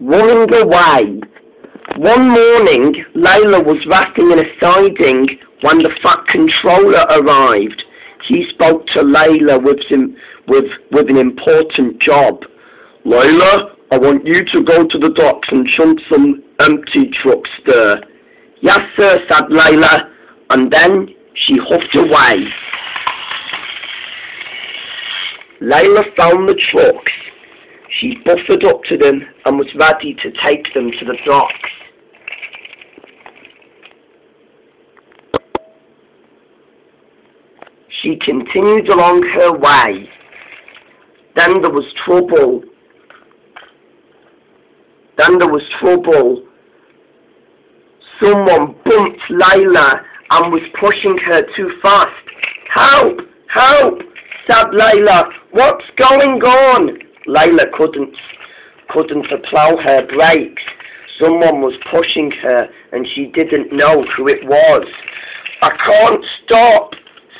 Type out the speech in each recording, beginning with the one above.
running away. One morning, Layla was resting in a siding when the Fat Controller arrived. He spoke to Layla with an important job. Layla, I want you to go to the docks and shunt some empty trucks there. Yes, sir, said Layla, and then she huffed away. Layla found the trucks. She buffered up to them and was ready to take them to the docks. She continued along her way. Then there was trouble. Someone bumped Layla and was pushing her too fast. Help! Help! Said Layla. What's going on? Layla couldn't apply her brakes. Someone was pushing her and she didn't know who it was. I can't stop,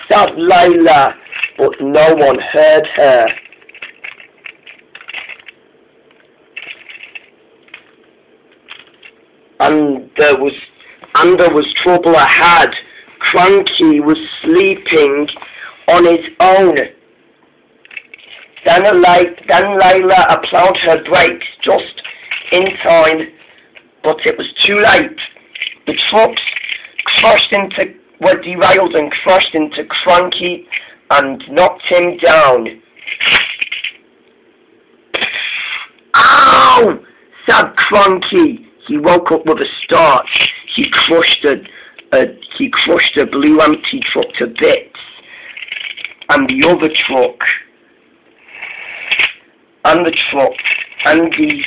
said Layla, but no one heard her. And there was trouble ahead. Cranky was sleeping on his own. Then Layla applied her brakes just in time, but it was too late. The trucks were derailed and crashed into Cranky and knocked him down. Ow! Said Cranky. He woke up with a start. He crushed a blue empty truck to bits, and the other truck, and the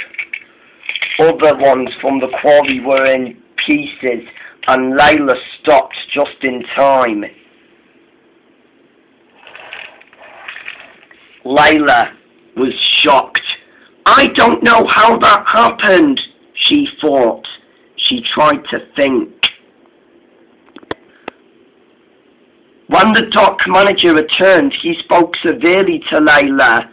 other ones from the quarry were in pieces, and Layla stopped just in time. Layla was shocked. I don't know how that happened, she thought. She tried to think. When the dock manager returned, he spoke severely to Layla.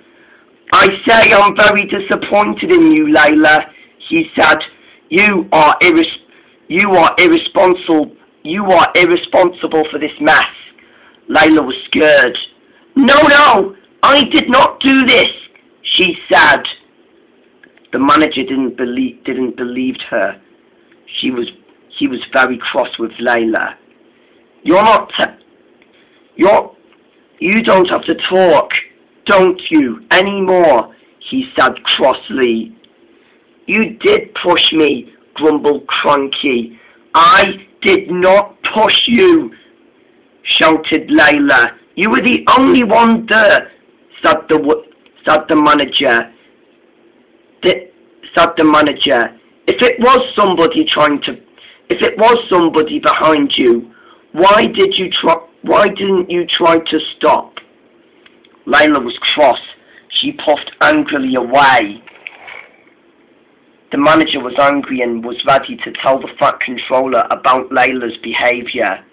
I say I'm very disappointed in you, Layla, he said. You are irresponsible for this mess. Layla was scared. No, I did not do this, she said. The manager didn't believe her. He was very cross with Layla. You don't have to talk, don't you, anymore, he said crossly. You did push me, grumbled Cranky. I did not push you, shouted Layla. You were the only one there, said the manager. If it was somebody behind you, why didn't you try to stop? Layla was cross. She puffed angrily away. The manager was angry and was ready to tell the Fat Controller about Layla's behaviour,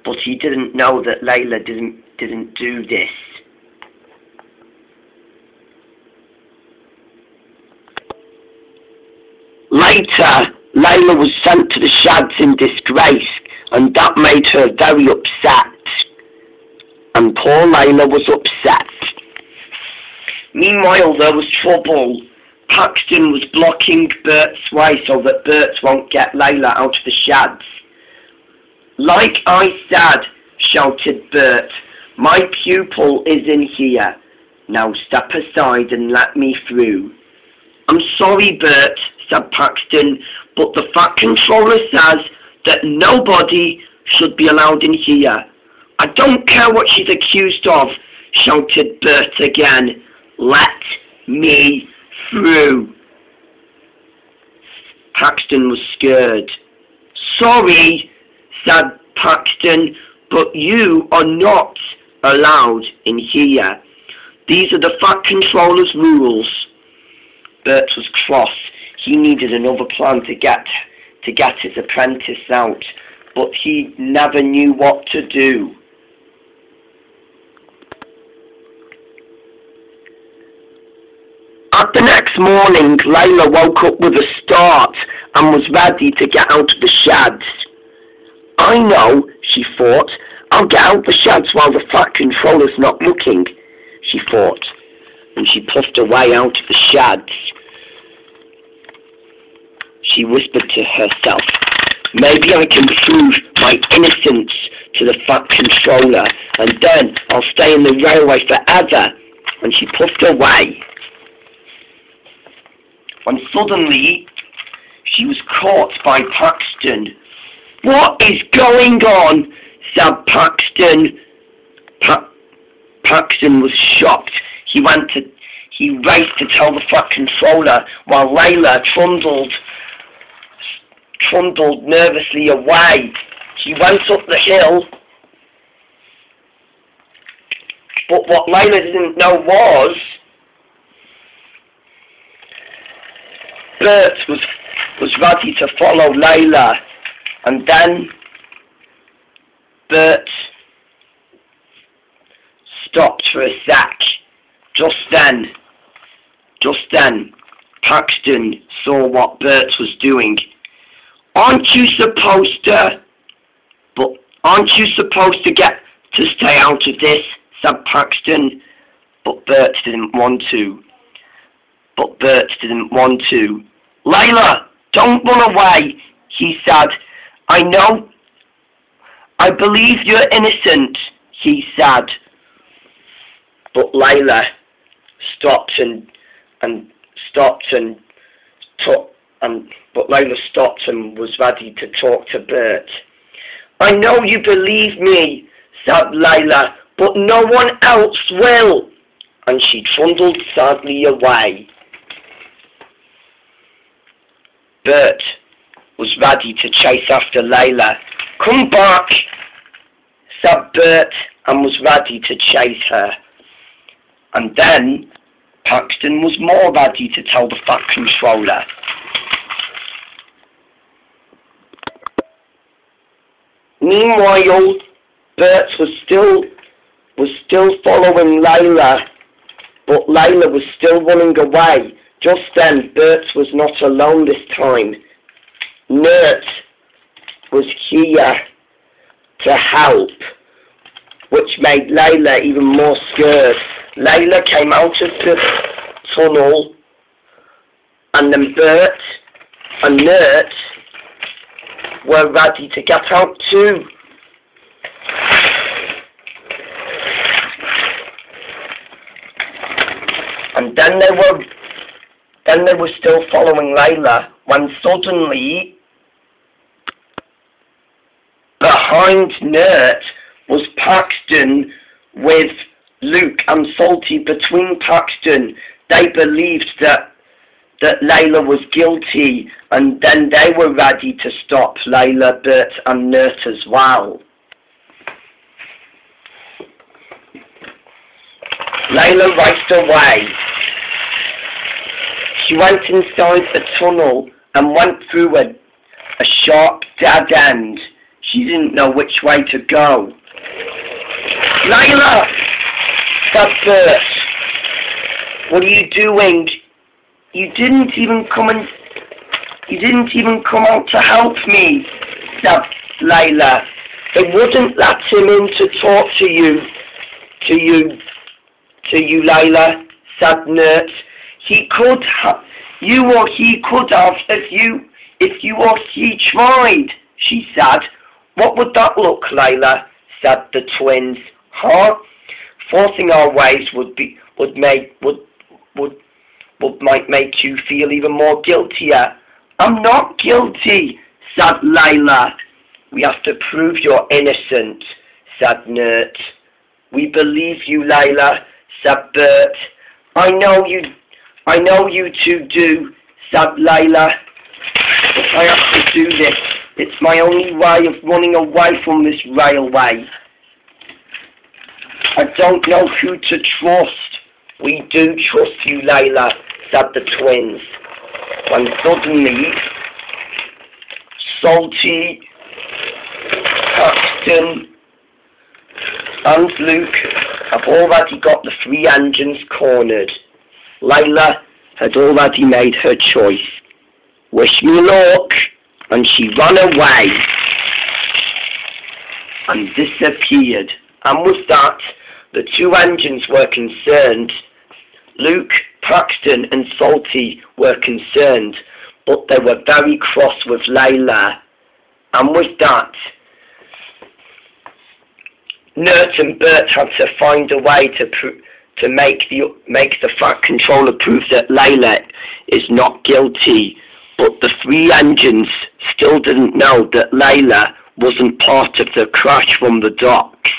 but he didn't know that Layla didn't do this. Later, Layla was sent to the sheds in disgrace, and that made her very upset. And poor Layla was upset. Meanwhile, there was trouble. Paxton was blocking Bert's way so that Bert won't get Layla out of the sheds. Like I said, shouted Bert, my pupil is in here. Now step aside and let me through. I'm sorry, Bert, said Paxton, but the Fat Controller says that nobody should be allowed in here. I don't care what she's accused of, shouted Bert again. Let me through. Paxton was scared. Sorry, said Paxton, but you are not allowed in here. These are the Fat Controller's rules. Bert was cross. He needed another plan to get his apprentice out, but he never knew what to do. At the next morning, Layla woke up with a start and was ready to get out of the sheds. I know, she thought. I'll get out the sheds while the Fat Controller's not looking, she thought, and she puffed away out of the sheds. She whispered to herself, maybe I can prove my innocence to the Fat Controller, and then I'll stay in the railway forever. And she puffed away. When suddenly, she was caught by Paxton. What is going on? Said Paxton. Paxton was shocked. He raced to tell the Fat Controller, while Layla trundled nervously away. She went up the hill, but what Layla didn't know was Bert was ready to follow Layla, and then Bert stopped for a sec. Just then, Paxton saw what Bert was doing. Aren't you supposed to get to stay out of this? Said Paxton. But Bert didn't want to. Layla, don't run away, he said. I believe you're innocent, he said. But Layla stopped and was ready to talk to Bert. I know you believe me, said Layla, but no one else will. And she trundled sadly away. Bert was ready to chase after Layla. Come back, said Bert, and was ready to chase her. And then Paxton was more ready to tell the Fat Controller. Meanwhile, Bert was still following Layla, but Layla was still running away. Just then, Bert was not alone this time. Nert was here to help, which made Layla even more scared. Layla came out of the tunnel, and then Bert and Nert were ready to get out too. And then they were still following Layla, when suddenly, behind Nert was Paxton with Luke and Salty between Paxton. They believed that Layla was guilty, and then they were ready to stop Layla, Bert and Nert as well. Layla raced away. She went inside the tunnel and went through a sharp dead end. She didn't know which way to go. Layla! Said Bert. What are you doing? You didn't even come out to help me, said Layla. They wouldn't let him in to talk to you, Layla, said Nert. He could have if you or he tried, she said. What would that look, Layla? Said the twins. Huh? Forcing our ways might make you feel even more guiltier. I'm not guilty, said Layla. We have to prove you're innocent, said Nert. We believe you, Layla, said Bert. I know you two do, said Layla. But I have to do this. It's my only way of running away from this railway. I don't know who to trust. We do trust you, Layla, said the twins. When suddenly, Salty, Paxton, and Luke have already got the 3 engines cornered. Layla had already made her choice. Wish me luck, and she ran away and disappeared. And with that, the two engines were concerned. Luke, Paxton and Salty were concerned, but they were very cross with Layla. And with that, Nert and Bert had to find a way to make the Fat Controller prove that Layla is not guilty. But the three engines still didn't know that Layla wasn't part of the crash from the docks.